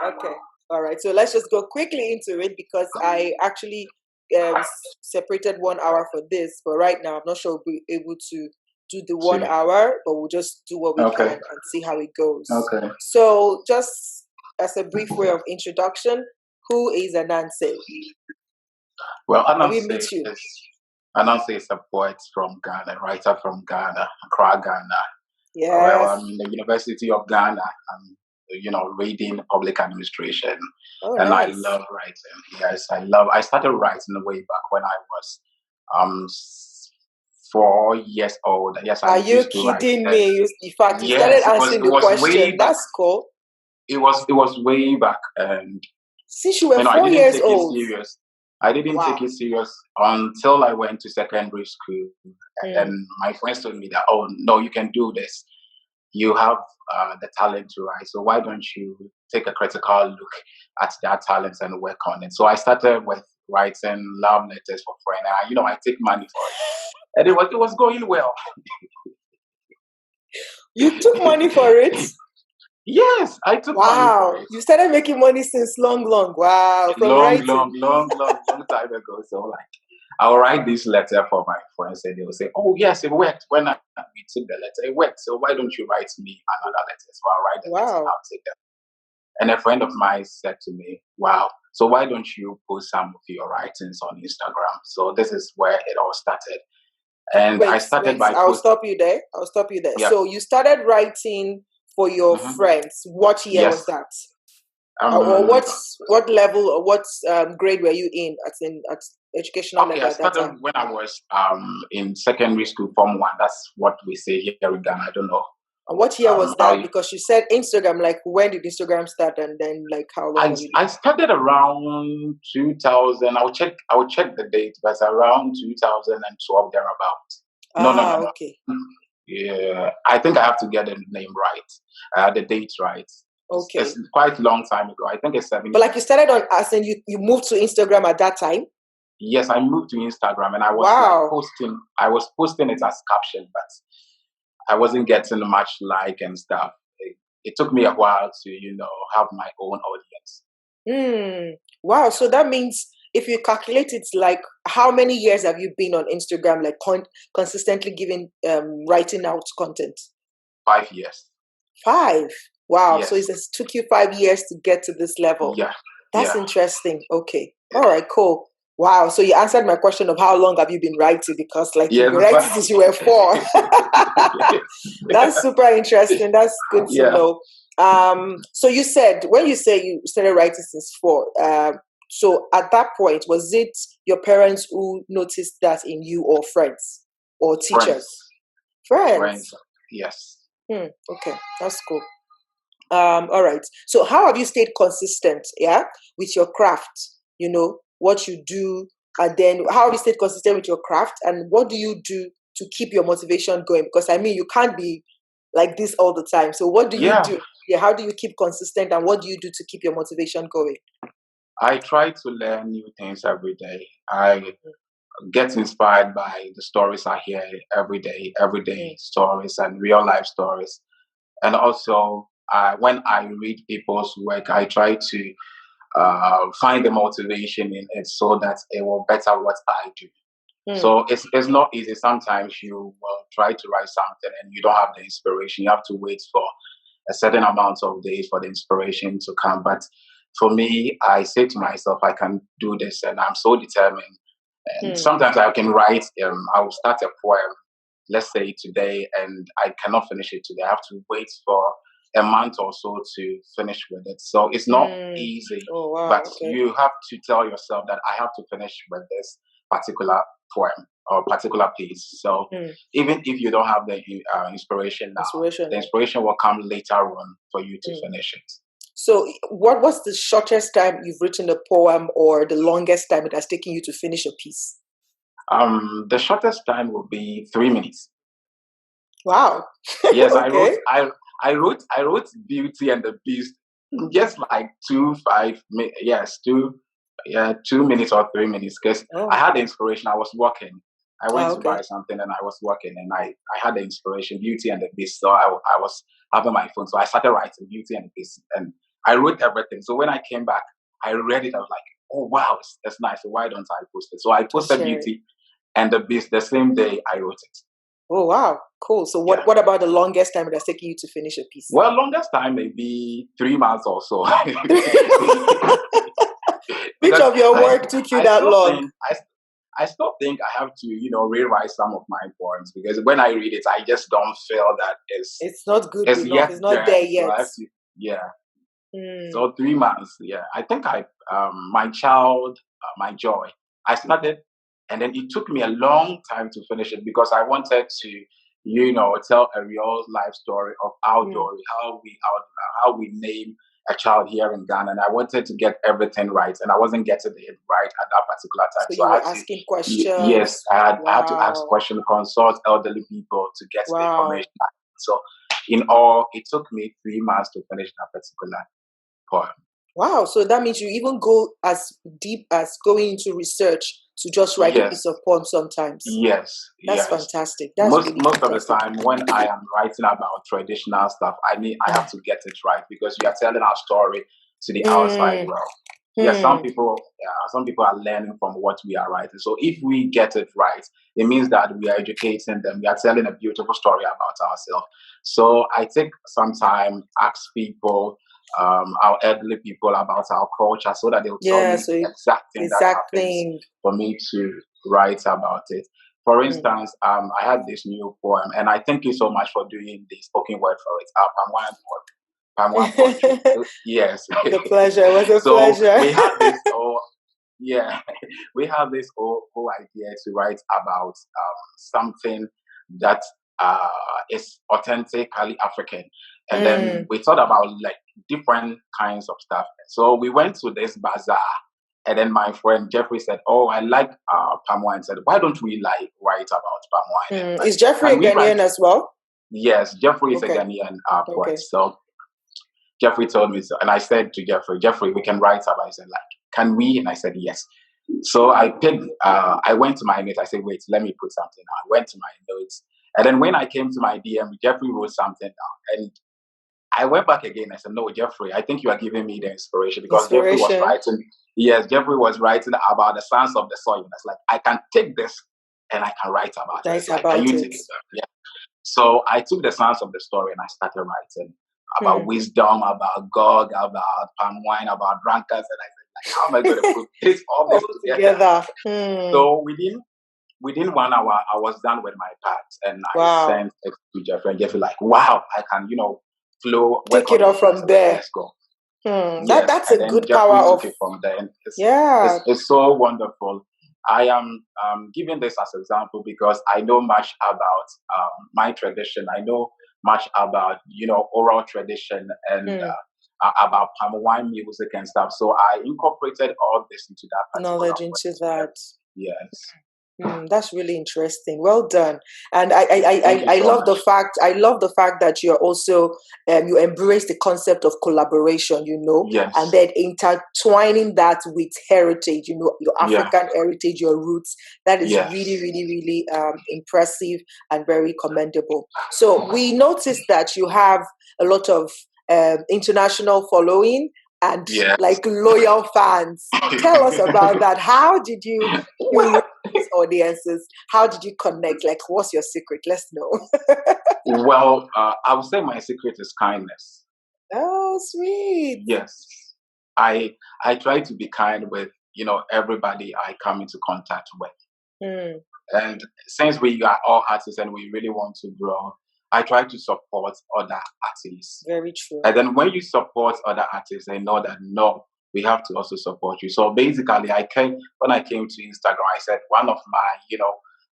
Okay. All right. So let's just go quickly into it because I actually separated 1 hour for this, but right now I'm not sure we'll be able to do the 1 hour, but we'll just do what we can and see how it goes. Okay. So just as a brief way of introduction, who is Anansi? Well, Anansi is a poet from Ghana, a writer from Ghana, Accra, Ghana. Yes. Well, I'm in the University of Ghana. I'm, reading public administration, and nice. I love writing. Yes, I started writing way back when I was um 4 years old. Yes, Are you kidding me? In fact, you started answering the question. That's cool. It was way back, and since you were 4 years old. I didn't take it serious until I went to secondary school, and my friends told me that, oh no, you can do this. You have the talent to write, so why don't you take a critical look at that talent and work on it? So I started with writing love letters for friends. I take money for it, and it was going well. You took money for it? Yes, I took money for it. You started making money since long. Wow. From long time ago. So I'll write this letter for my friends and they'll say, oh yes, it worked. When we took the letter, it worked. So why don't you write me another letter? So I'll write the letter and I'll take them. And a friend of mine said to me, wow, so why don't you post some of your writings on Instagram? So this is where it all started. And I started by I'll stop you there. Yeah. So you started writing for your friends. What year was that? Or what level or what grade were you in at educational level? I started when I was in secondary school, Form 1. That's what we say here in Ghana. I don't know. And what year was that? Because you said Instagram. Like, when did Instagram start, and then how long? I started around 2000. I will check the date, but around 2012 thereabout. No. Okay. Yeah, I think I have to get the name right, the date right. Okay. It's quite a long time ago. I think it's 7 years. But you started on, as in you moved to Instagram at that time? Yes, I moved to Instagram and I was posting it as caption, but I wasn't getting much like and stuff. It took me a while to, have my own audience. Wow. So that means if you calculate it, how many years have you been on Instagram, consistently writing out content? 5 years. 5? Wow. Yes. So it took you 5 years to get to this level. Yeah. That's interesting. Okay. All right, cool. Wow. So you answered my question of how long have you been writing, because you've been writing since you were 4. That's super interesting. That's good to know. So you said, when you say you started writing since 4, so at that point, was it your parents who noticed that in you, or friends or teachers? Friends. Yes. Okay. That's cool. All right. So how have you stayed consistent, with your craft? What you do, and then how have you stayed consistent with your craft, and what do you do to keep your motivation going? Because you can't be like this all the time. So what do you do? Yeah, how do you keep consistent, and what do you do to keep your motivation going? I try to learn new things every day. I get inspired by the stories I hear every day stories and real life stories. And also, when I read people's work, I try to find the motivation in it so that it will better what I do. So it's not easy. Sometimes you will try to write something and you don't have the inspiration. You have to wait for a certain amount of days for the inspiration to come. But for me, I say to myself, I can do this, and I'm so determined. And sometimes I can write, I will start a poem, let's say today, and I cannot finish it today. I have to wait for a month or so to finish with it. So it's not easy, but you have to tell yourself that I have to finish with this particular poem or particular piece. So even if you don't have the inspiration now, the inspiration will come later on for you to finish it. So what's the shortest time you've written a poem, or the longest time it has taken you to finish a piece? The shortest time will be 3 minutes. Wow. Yes, okay. I wrote Beauty and the Beast just like 2 minutes or 3 minutes, because I had the inspiration. I was working. I went to buy something and I was working, and I had the inspiration, Beauty and the Beast. So I was having my phone. So I started writing Beauty and the Beast, and I wrote everything. So when I came back, I read it. I was like, oh wow, that's nice. So why don't I post it? So I posted Beauty and the Beast the same day I wrote it. Oh wow, cool. So what about the longest time it has taken you to finish a piece? Well, longest time maybe 3 months or so. Which of your work took you that long? I still think I have to, rewrite some of my poems because when I read it, I just don't feel that it's not good enough. It's not there yet. So So 3 months, I think my child, my joy, I started, and then it took me a long time to finish it because I wanted to, tell a real life story of our joy, how we name a child here in Ghana, and I wanted to get everything right, and I wasn't getting it right at that particular time. So you were asking questions. Yes, I had to ask questions, consult elderly people to get the information. So in all, it took me 3 months to finish that particular poem. Wow, so that means you even go as deep as going into research to just write a piece of poem sometimes. Yes. That's fantastic. That's most of the time when I am writing about traditional stuff, I have to get it right because we are telling our story to the outside world. Some people are learning from what we are writing. So if we get it right, it means that we are educating them. We are telling a beautiful story about ourselves. So I take some time, ask people, our elderly people about our culture so that they'll tell me the exact thing that happens for me to write about it. For instance, I had this new poem, and I thank you so much for doing the spoken word for it. Palm wine poetry. Yes. The pleasure. It was a pleasure. We have this we have this whole idea to write about something that is authentically African. And then we thought about like different kinds of stuff. So we went to this bazaar, and then my friend Jeffrey said, "Oh, I like palm wine." I said, "Why don't we write about palm wine?" Is Jeffrey a Ghanaian as well? Yes, Jeffrey is a Ghanaian poet. So Jeffrey told me so, and I said to Jeffrey, we can write about it. He said, like, can we? And I said, yes. So I went to my notes. I said, wait, let me put something down. I went to my notes. And then when I came to my DM, Jeffrey wrote something down. And I went back again. I said, no, Jeffrey, I think you are giving me the inspiration because Jeffrey was writing. Yes, Jeffrey was writing about the sons of the soil. It's like, I can take this and I can write about it. Like, can you take it? Yeah. So I took the sons of the story and I started writing about wisdom, about God, about palm wine, about drunkards. And I said, like, how am I going to put all this together? So within 1 hour, I was done with my part, and I sent it to Jeffrey. And Jeffrey, like, wow, I can, flow. Take it off from there. Let's go. That's a good power of it from there. And it's so wonderful. I am giving this as an example because I know much about my tradition. I know much about oral tradition and about palm wine music and stuff. So I incorporated all this into that knowledge into that. Yes. That's really interesting. Well done. And I love the fact that you're also you embrace the concept of collaboration, and then intertwining that with heritage, your African heritage, your roots. That is really, really, really impressive and very commendable. So we noticed that you have a lot of international following and like loyal fans. Tell us about that. How did you these audiences? How did you connect? Like, what's your secret? Let's know. Well, I would say my secret is kindness. Oh, sweet. Yes. I try to be kind with, everybody I come into contact with. And since we are all artists and we really want to grow, I try to support other artists. Very true. And then when you support other artists, they know that we have to also support you. So basically, when I came to Instagram, I said one of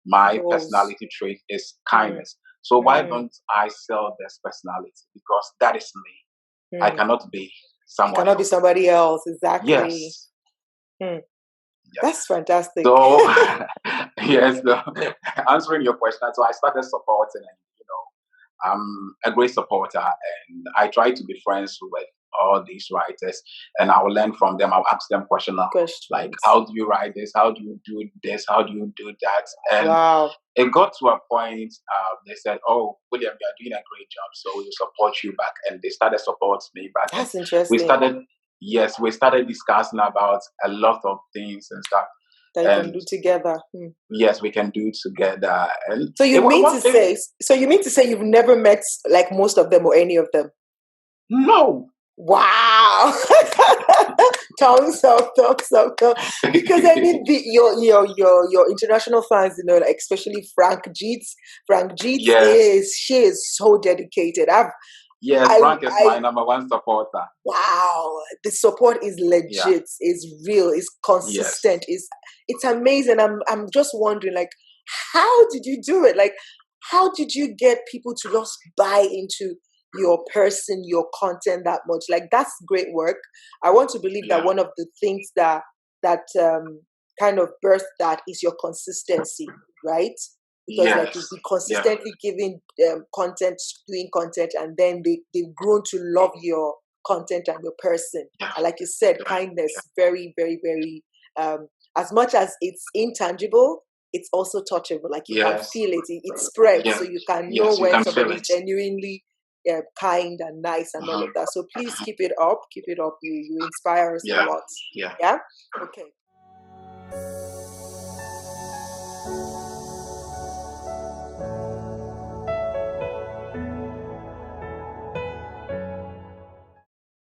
my personality trait is kindness. So why don't I sell this personality? Because that is me. I cannot be someone. Cannot be somebody else. Exactly. Yes. Yes. That's fantastic. So yes, answering your question. So I started supporting, and I'm a great supporter, and I try to be friends with all these writers, and I will learn from them. I'll ask them questions like, how do you write this? How do you do this? How do you do that? And wow. It got to a point, they said, oh, William, you are doing a great job, so we will support you back. And they started supporting me back. That's and interesting. we started discussing about a lot of things and stuff. That you can do together. Yes, we can do together. And so you mean to say you've never met like most of them or any of them? No. Wow. thumbs up. Because I mean your international fans, you know, like especially Frank Jeets. Yes. She is so dedicated. Frank is my number one supporter. Wow, the support is legit, is real, is consistent, it's amazing. I'm just wondering, like, how did you do it? Like, how did you get people to just buy into your person, your content that much? Like, that's great work. I want to believe that one of the things that kind of birthed that is your consistency, right? Because like you've been consistently giving content, doing content, and then they've grown to love your content and your person. And like you said, kindness, very, very, very, as much as it's intangible, it's also touchable. Like you can feel it, it spreads, so you can know when somebody is genuinely kind and nice and all of that. So please keep it up. You inspire us a lot. Yeah. Okay.